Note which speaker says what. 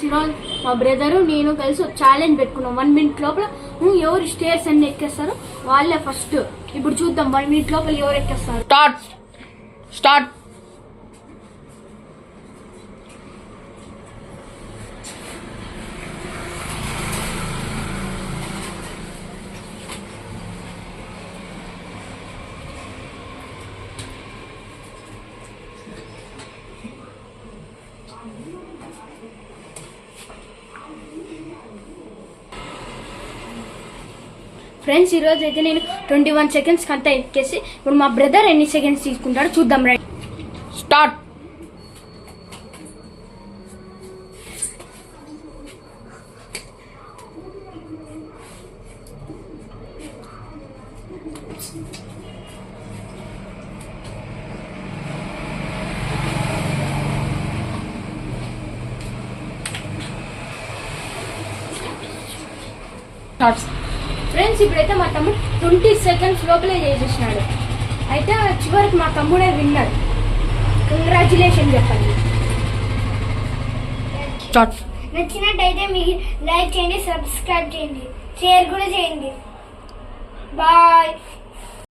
Speaker 1: Friends, ఈరోజు మా brother నేను కలిసి ఒక ఛాలెంజ్ పెట్టుకున్నాం. 1 minute లోపల ఎవరు స్టేర్స్ అన్ని ఎక్కేస్తారో వాళ్ళే ఫస్ట్. ఇప్పుడు చూద్దాం 1 minute లోపల ఎవరు ఎక్కేస్తారు.
Speaker 2: స్టార్ట్.
Speaker 1: ఫ్రెండ్స్, ఈరోజు అయితే నేను 21 seconds అంతా ఎక్కేసి ఇప్పుడు మా బ్రదర్ ఎన్ని సెకండ్స్ తీసుకుంటాడో చూద్దాం. Right,
Speaker 2: start.
Speaker 1: ఫ్రెండ్స్, ఇప్పుడైతే మా తమ్ముడు 20 seconds లోపలే చేసేసినాడు. అయితే చివరికి మా తమ్ముడే విన్నర్. కంగ్రాచులేషన్ చెప్పండి. నచ్చినట్టయితే మీకు లైక్ చేయండి, సబ్స్క్రైబ్ చేయండి, షేర్ కూడా చేయండి. బాయ్.